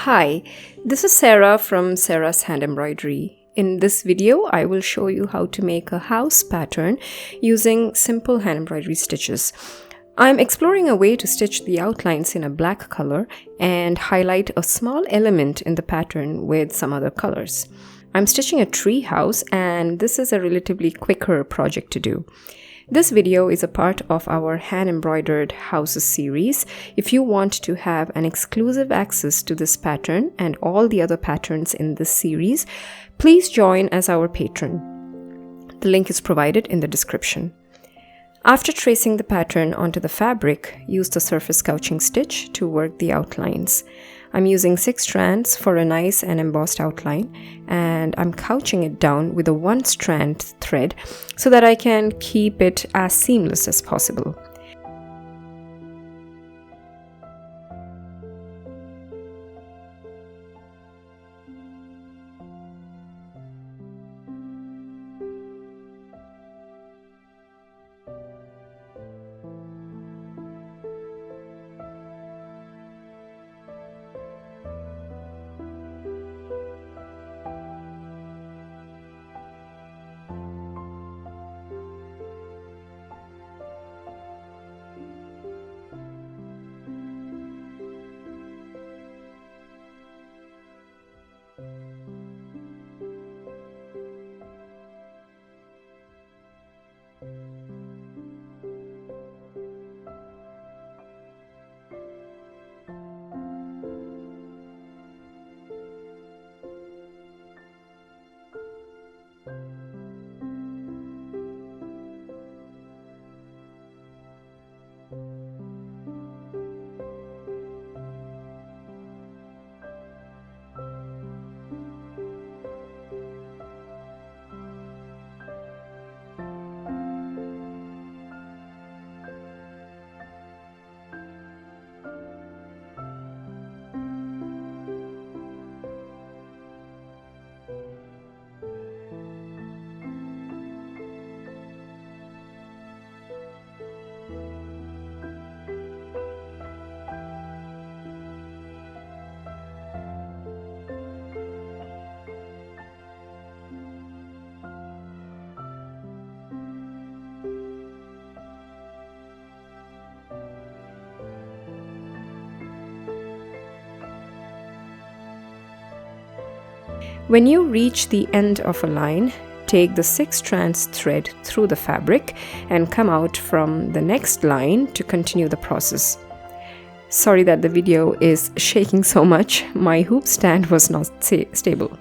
Hi, this is Sarah from Sarah's Hand Embroidery. In this video, I will show you how to make a house pattern using simple hand embroidery stitches. I'm exploring a way to stitch the outlines in a black color and highlight a small element in the pattern with some other colors. I'm stitching a tree house, and this is a relatively quicker project to do. This video is a part of our hand embroidered houses series. If you want to have an exclusive access to this pattern and all the other patterns in this series, please join as our patron. The link is provided in the description. After tracing the pattern onto the fabric, use the surface couching stitch to work the outlines. I'm using 6 strands for a nice and embossed outline, and I'm couching it down with a 1-strand thread so that I can keep it as seamless as possible. When you reach the end of a line, take the 6 strands thread through the fabric and come out from the next line to continue the process. Sorry that the video is shaking so much. My hoop stand was not stable.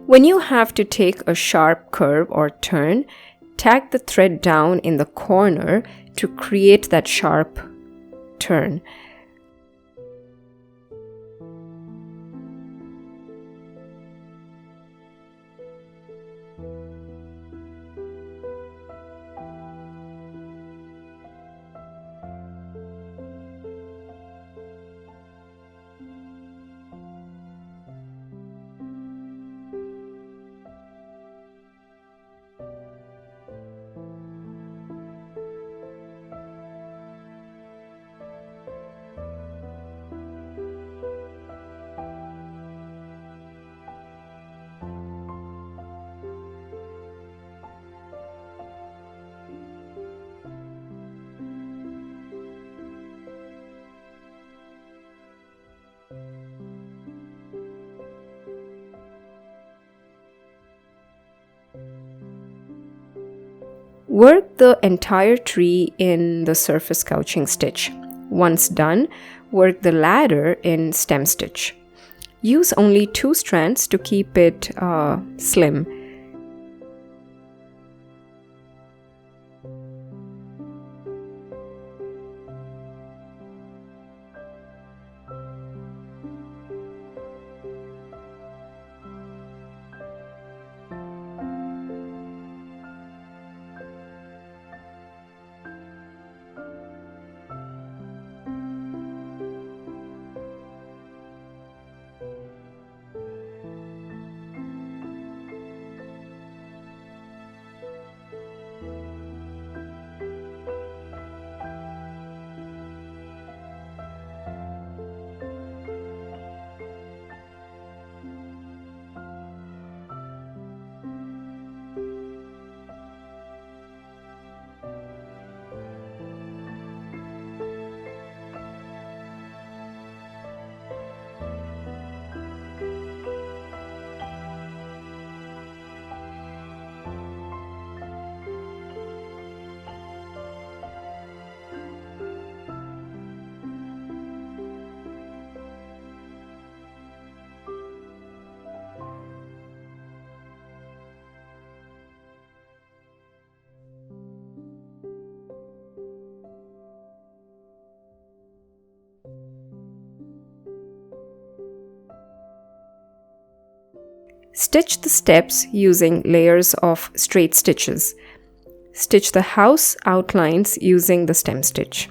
When you have to take a sharp curve or turn, tag the thread down in the corner to create that sharp turn. Work the entire tree in the surface couching stitch. Once done, work the ladder in stem stitch. Use only 2 strands to keep it slim. Stitch the steps using layers of straight stitches. Stitch the house outlines using the stem stitch.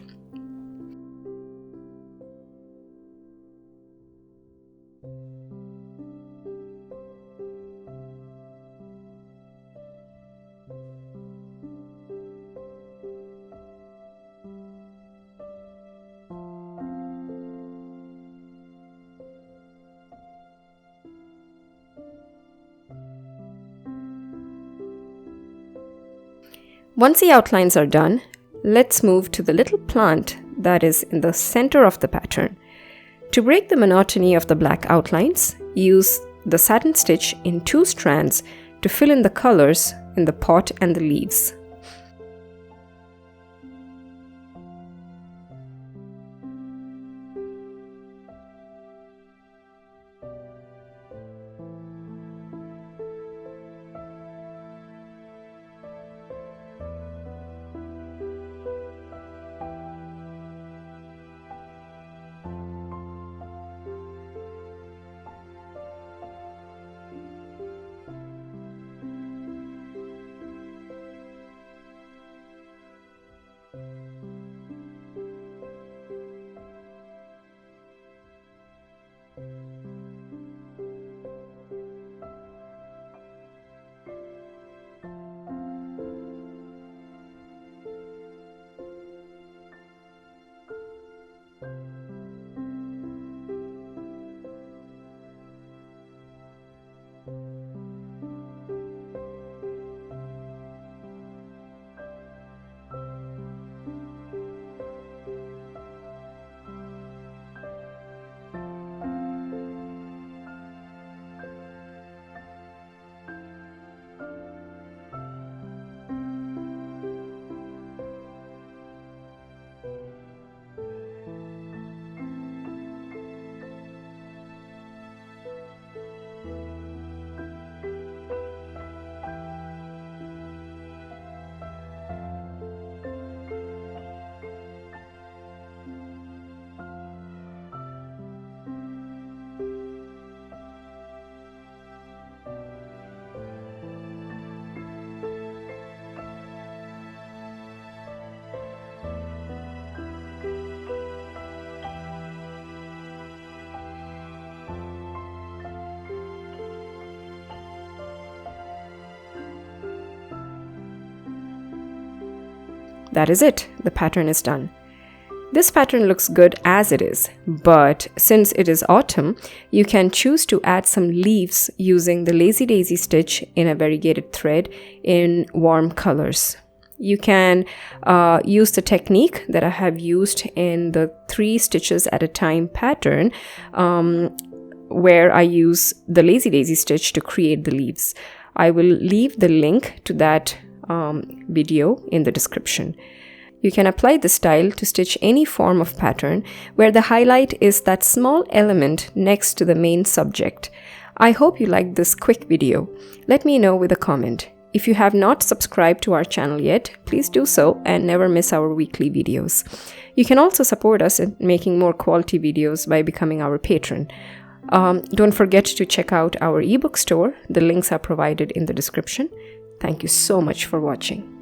Once the outlines are done, let's move to the little plant that is in the center of the pattern. To break the monotony of the black outlines, use the satin stitch in 2 strands to fill in the colors in the pot and the leaves. That is it, the pattern is done. This pattern looks good as it is, but since it is autumn, you can choose to add some leaves using the lazy daisy stitch in a variegated thread in warm colors. You can use the technique that I have used in the 3 stitches at a time pattern, where I use the lazy daisy stitch to create the leaves. I will leave the link to that video in the description. You can apply the style to stitch any form of pattern where the highlight is that small element next to the main subject. I hope you liked this quick video. Let me know with a comment. If you have not subscribed to our channel yet, please do so and never miss our weekly videos. You can also support us in making more quality videos by becoming our patron. Don't forget to check out our ebook store. The links are provided in the description. Thank you so much for watching.